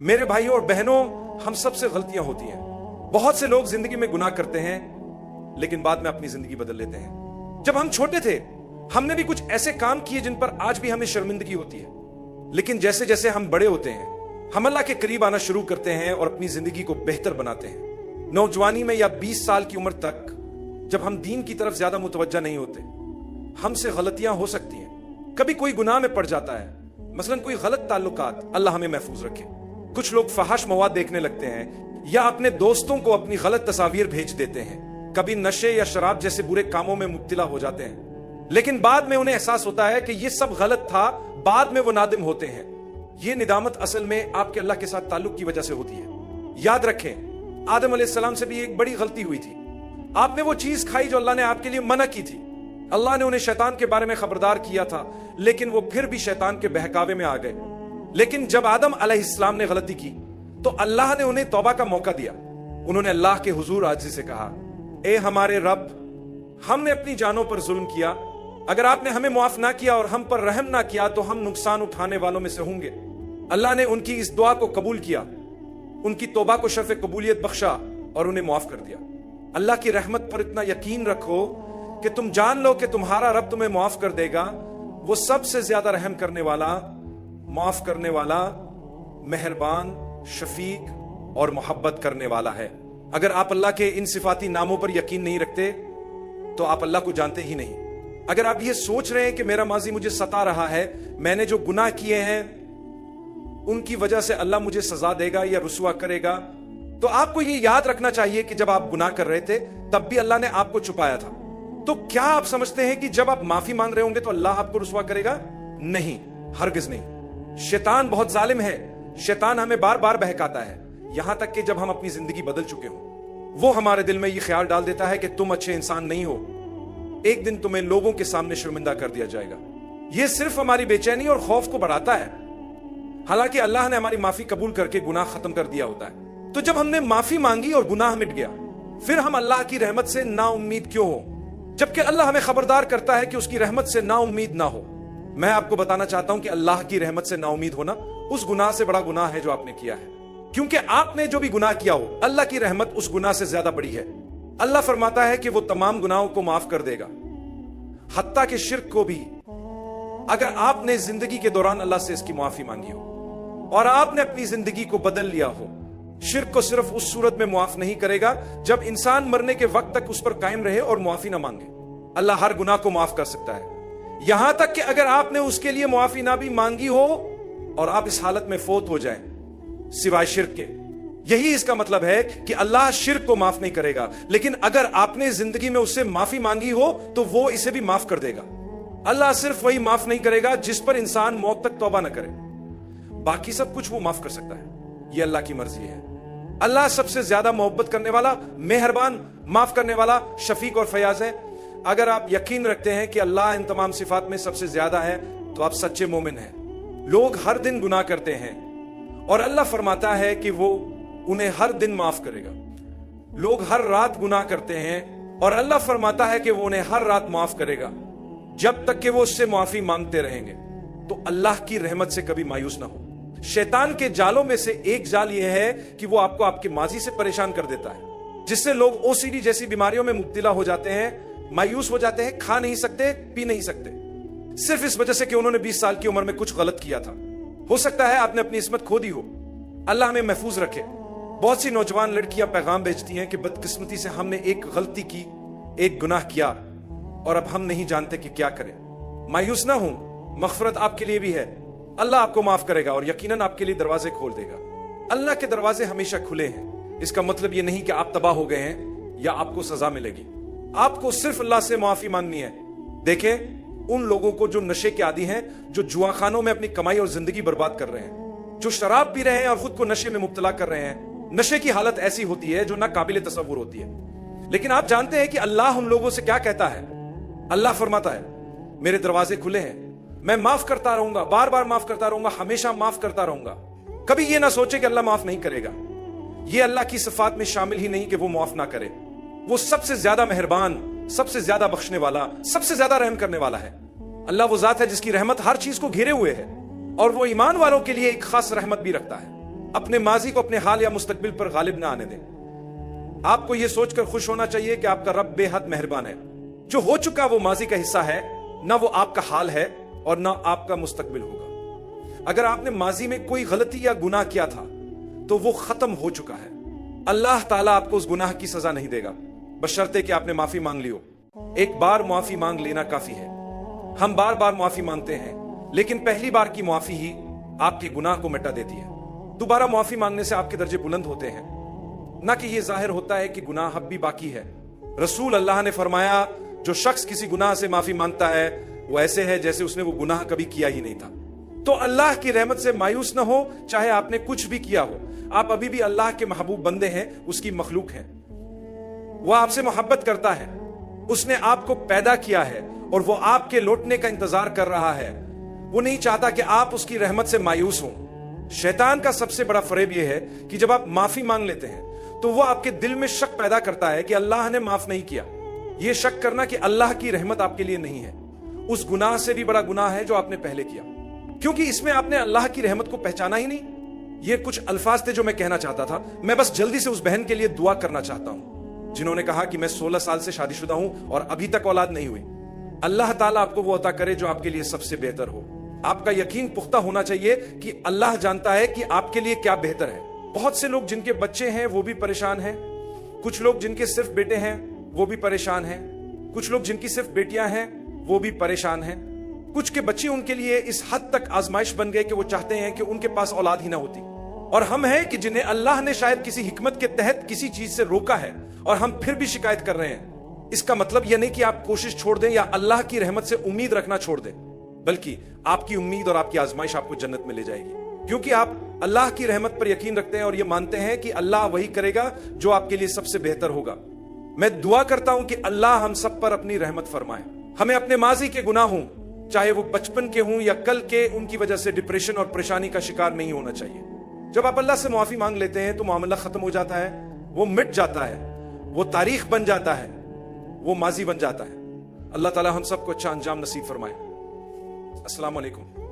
میرے بھائیوں اور بہنوں، ہم سب سے غلطیاں ہوتی ہیں۔ بہت سے لوگ زندگی میں گناہ کرتے ہیں لیکن بعد میں اپنی زندگی بدل لیتے ہیں۔ جب ہم چھوٹے تھے ہم نے بھی کچھ ایسے کام کیے جن پر آج بھی ہمیں شرمندگی ہوتی ہے، لیکن جیسے جیسے ہم بڑے ہوتے ہیں ہم اللہ کے قریب آنا شروع کرتے ہیں اور اپنی زندگی کو بہتر بناتے ہیں۔ نوجوانی میں یا 20 سال کی عمر تک جب ہم دین کی طرف زیادہ متوجہ نہیں ہوتے، ہم سے غلطیاں ہو سکتی ہیں، کبھی کوئی گناہ میں پڑ جاتا ہے، مثلا کوئی غلط تعلقات، اللہ ہمیں محفوظ رکھے۔ کچھ لوگ فحش مواد دیکھنے لگتے ہیں یا اپنے دوستوں کو اپنی غلط تصاویر بھیج دیتے ہیں، کبھی نشے یا شراب جیسے برے کاموں میں مبتلا ہو جاتے ہیں، لیکن بعد میں انہیں احساس ہوتا ہے کہ یہ سب غلط تھا، بعد میں وہ نادم ہوتے ہیں۔ یہ ندامت اصل میں آپ کے اللہ کے ساتھ تعلق کی وجہ سے ہوتی ہے۔ یاد رکھیں، آدم علیہ السلام سے بھی ایک بڑی غلطی ہوئی تھی۔ آپ نے وہ چیز کھائی جو اللہ نے آپ کے لیے منع کی تھی۔ اللہ نے انہیں شیطان کے بارے میں خبردار کیا تھا، لیکن وہ پھر بھی شیطان کے بہکاوے میں آ گئے۔ لیکن جب آدم علیہ السلام نے غلطی کی تو اللہ نے انہیں توبہ کا موقع دیا۔ انہوں نے اللہ کے حضور عاجزی سے کہا، اے ہمارے رب، ہم نے اپنی جانوں پر ظلم کیا، اگر آپ نے ہمیں معاف نہ کیا اور ہم پر رحم نہ کیا تو ہم نقصان اٹھانے والوں میں سے ہوں گے۔ اللہ نے ان کی اس دعا کو قبول کیا، ان کی توبہ کو شرف قبولیت بخشا اور انہیں معاف کر دیا۔ اللہ کی رحمت پر اتنا یقین رکھو کہ تم جان لو کہ تمہارا رب تمہیں معاف کر دے گا۔ وہ سب سے زیادہ رحم کرنے والا، معاف کرنے والا، مہربان، شفیق اور محبت کرنے والا ہے۔ اگر آپ اللہ کے ان صفاتی ناموں پر یقین نہیں رکھتے تو آپ اللہ کو جانتے ہی نہیں۔ اگر آپ یہ سوچ رہے ہیں کہ میرا ماضی مجھے ستا رہا ہے، میں نے جو گناہ کیے ہیں ان کی وجہ سے اللہ مجھے سزا دے گا یا رسوا کرے گا، تو آپ کو یہ یاد رکھنا چاہیے کہ جب آپ گناہ کر رہے تھے تب بھی اللہ نے آپ کو چھپایا تھا۔ تو کیا آپ سمجھتے ہیں کہ جب آپ معافی مانگ رہے ہوں گے تو اللہ آپ کو رسوا کرے گا؟ نہیں، ہرگز نہیں۔ شیطان بہت ظالم ہے، شیطان ہمیں بار بار بہکاتا ہے، یہاں تک کہ جب ہم اپنی زندگی بدل چکے ہوں وہ ہمارے دل میں یہ خیال ڈال دیتا ہے کہ تم اچھے انسان نہیں ہو، ایک دن تمہیں لوگوں کے سامنے شرمندہ کر دیا جائے گا۔ یہ صرف ہماری بے چینی اور خوف کو بڑھاتا ہے، حالانکہ اللہ نے ہماری معافی قبول کر کے گناہ ختم کر دیا ہوتا ہے۔ تو جب ہم نے معافی مانگی اور گناہ مٹ گیا، پھر ہم اللہ کی رحمت سے نا امید کیوں ہو، جبکہ اللہ ہمیں خبردار کرتا ہے کہ اس کی رحمت سے نا امید نہ ہو۔ میں آپ کو بتانا چاہتا ہوں کہ اللہ کی رحمت سے نا امید ہونا اس گناہ سے بڑا گناہ ہے جو آپ نے کیا ہے، کیونکہ آپ نے جو بھی گناہ کیا ہو اللہ کی رحمت اس گناہ سے زیادہ بڑی ہے۔ اللہ فرماتا ہے کہ وہ تمام گناہوں کو معاف کر دے گا، حتیٰ کہ شرک کو بھی، اگر آپ نے زندگی کے دوران اللہ سے اس کی معافی مانگی ہو اور آپ نے اپنی زندگی کو بدل لیا ہو۔ شرک کو صرف اس صورت میں معاف نہیں کرے گا جب انسان مرنے کے وقت تک اس پر قائم رہے اور معافی نہ مانگے۔ اللہ ہر گناہ کو معاف کر سکتا ہے، یہاں تک کہ اگر آپ نے اس کے لیے معافی نہ بھی مانگی ہو اور آپ اس حالت میں فوت ہو جائیں سوائے شرک کے۔ یہی اس کا مطلب ہے کہ اللہ شرک کو معاف نہیں کرے گا، لیکن اگر آپ نے زندگی میں اس سے معافی مانگی ہو تو وہ اسے بھی معاف کر دے گا۔ اللہ صرف وہی معاف نہیں کرے گا جس پر انسان موت تک توبہ نہ کرے، باقی سب کچھ وہ معاف کر سکتا ہے۔ یہ اللہ کی مرضی ہے۔ اللہ سب سے زیادہ محبت کرنے والا، مہربان، معاف کرنے والا، شفیق اور فیاض ہے۔ اگر آپ یقین رکھتے ہیں کہ اللہ ان تمام صفات میں سب سے زیادہ ہے تو آپ سچے مومن ہیں۔ لوگ ہر دن گناہ کرتے ہیں اور اللہ فرماتا ہے کہ وہ انہیں ہر دن معاف کرے گا۔ لوگ ہر رات گناہ کرتے ہیں اور اللہ فرماتا ہے کہ وہ انہیں ہر رات معاف کرے گا جب تک کہ وہ اس سے معافی مانگتے رہیں گے۔ تو اللہ کی رحمت سے کبھی مایوس نہ ہو۔ شیطان کے جالوں میں سے ایک جال یہ ہے کہ وہ آپ کو آپ کے ماضی سے پریشان کر دیتا ہے، جس سے لوگ OCD جیسی بیماریوں میں مبتلا ہو جاتے ہیں، مایوس ہو جاتے ہیں، کھا نہیں سکتے، پی نہیں سکتے، صرف اس وجہ سے کہ انہوں نے 20 سال کی عمر میں کچھ غلط کیا تھا۔ ہو سکتا ہے آپ نے اپنی عصمت کھو دی ہو، اللہ ہمیں محفوظ رکھے۔ بہت سی نوجوان لڑکیاں پیغام بھیجتی ہیں کہ بدقسمتی سے ہم نے ایک غلطی کی، ایک گناہ کیا اور اب ہم نہیں جانتے کہ کیا کریں۔ مایوس نہ ہوں، مغفرت آپ کے لیے بھی ہے، اللہ آپ کو معاف کرے گا اور یقیناً آپ کے لیے دروازے کھول دے گا۔ اللہ کے دروازے ہمیشہ کھلے ہیں، اس کا مطلب یہ نہیں کہ آپ تباہ ہو گئے ہیں یا آپ کو سزا ملے گی۔ آپ کو صرف اللہ سے معافی مانگنی ہے۔ دیکھیں ان لوگوں کو جو نشے کے عادی ہیں، جو جوا خانوں میں اپنی کمائی اور زندگی برباد کر رہے ہیں، جو شراب پی رہے ہیں اور خود کو نشے میں مبتلا کر رہے ہیں۔ نشے کی حالت ایسی ہوتی ہے جو نہ قابل تصور ہوتی ہے، لیکن آپ جانتے ہیں کہ اللہ ان لوگوں سے کیا کہتا ہے؟ اللہ فرماتا ہے میرے دروازے کھلے ہیں، میں معاف کرتا رہوں گا، بار بار معاف کرتا رہوں گا، ہمیشہ معاف کرتا رہوں گا۔ کبھی یہ نہ سوچے کہ اللہ معاف نہیں کرے گا، یہ اللہ کی صفات میں شامل ہی نہیں کہ وہ معاف نہ کرے۔ وہ سب سے زیادہ مہربان، سب سے زیادہ بخشنے والا، سب سے زیادہ رحم کرنے والا ہے۔ اللہ وہ ذات ہے جس کی رحمت ہر چیز کو گھیرے ہوئے ہے اور وہ ایمان والوں کے لیے ایک خاص رحمت بھی رکھتا ہے۔ اپنے ماضی کو اپنے حال یا مستقبل پر غالب نہ آنے دیں۔ آپ کو یہ سوچ کر خوش ہونا چاہیے کہ آپ کا رب بے حد مہربان ہے۔ جو ہو چکا وہ ماضی کا حصہ ہے، نہ وہ آپ کا حال ہے اور نہ آپ کا مستقبل ہوگا۔ اگر آپ نے ماضی میں کوئی غلطی یا گناہ کیا تھا تو وہ ختم ہو چکا ہے۔ اللہ تعالیٰ آپ کو اس گناہ کی سزا نہیں دے گا، بشرطے کہ آپ نے معافی مانگ لی ہو۔ ایک بار معافی مانگ لینا کافی ہے۔ ہم بار بار معافی مانگتے ہیں، لیکن پہلی بار کی معافی ہی آپ کے گناہ کو مٹا دیتی ہے۔ دوبارہ معافی مانگنے سے آپ کے درجے بلند ہوتے ہیں، نہ کہ یہ ظاہر ہوتا ہے کہ گناہ اب بھی باقی ہے۔ رسول اللہ نے فرمایا، جو شخص کسی گناہ سے معافی مانگتا ہے وہ ایسے ہے جیسے اس نے وہ گناہ کبھی کیا ہی نہیں تھا۔ تو اللہ کی رحمت سے مایوس نہ ہو، چاہے آپ نے کچھ بھی کیا ہو۔ آپ ابھی بھی اللہ کے محبوب بندے ہیں، اس کی مخلوق ہیں۔ وہ آپ سے محبت کرتا ہے، اس نے آپ کو پیدا کیا ہے اور وہ آپ کے لوٹنے کا انتظار کر رہا ہے۔ وہ نہیں چاہتا کہ آپ اس کی رحمت سے مایوس ہوں۔ شیطان کا سب سے بڑا فریب یہ ہے کہ جب آپ معافی مانگ لیتے ہیں تو وہ آپ کے دل میں شک پیدا کرتا ہے کہ اللہ نے معاف نہیں کیا۔ یہ شک کرنا کہ اللہ کی رحمت آپ کے لیے نہیں ہے، اس گناہ سے بھی بڑا گناہ ہے جو آپ نے پہلے کیا، کیونکہ اس میں آپ نے اللہ کی رحمت کو پہچانا ہی نہیں۔ یہ کچھ الفاظ تھے جو میں کہنا چاہتا تھا۔ میں بس جلدی سے اس بہن کے لیے دعا کرنا چاہتا ہوں جنہوں نے کہا کہ میں 16 سال سے شادی شدہ ہوں اور ابھی تک اولاد نہیں ہوئی۔ اللہ تعالیٰ آپ کو وہ عطا کرے جو آپ کے لیے سب سے بہتر ہو۔ آپ کا یقین پختہ ہونا چاہیے کہ اللہ جانتا ہے کہ آپ کے لیے کیا بہتر ہے۔ بہت سے لوگ جن کے بچے ہیں وہ بھی پریشان ہیں، کچھ لوگ جن کے صرف بیٹے ہیں وہ بھی پریشان ہیں، کچھ لوگ جن کی صرف بیٹیاں ہیں وہ بھی پریشان ہیں، کچھ کے بچے ان کے لیے اس حد تک آزمائش بن گئے کہ وہ چاہتے ہیں کہ ان کے پاس اولاد ہی نہ ہوتی، اور ہم ہیں کہ جنہیں اللہ نے شاید کسی حکمت کے تحت کسی چیز سے روکا ہے اور ہم پھر بھی شکایت کر رہے ہیں۔ اس کا مطلب یہ نہیں کہ آپ کوشش چھوڑ دیں یا اللہ کی رحمت سے امید رکھنا چھوڑ دیں، بلکہ آپ کی امید اور آپ کی آزمائش آپ کو جنت میں لے جائے گی، کیونکہ آپ اللہ کی رحمت پر یقین رکھتے ہیں اور یہ مانتے ہیں کہ اللہ وہی کرے گا جو آپ کے لیے سب سے بہتر ہوگا۔ میں دعا کرتا ہوں کہ اللہ ہم سب پر اپنی رحمت فرمائے۔ ہمیں اپنے ماضی کے گناہوں، چاہے وہ بچپن کے ہوں یا کل کے، ان کی وجہ سے ڈپریشن اور پریشانی کا شکار نہیں ہونا چاہیے۔ جب آپ اللہ سے معافی مانگ لیتے ہیں تو معاملہ ختم ہو جاتا ہے، وہ مٹ جاتا ہے، وہ تاریخ بن جاتا ہے، وہ ماضی بن جاتا ہے۔ اللہ تعالی ہم سب کو اچھا انجام نصیب فرمائے۔ السلام علیکم۔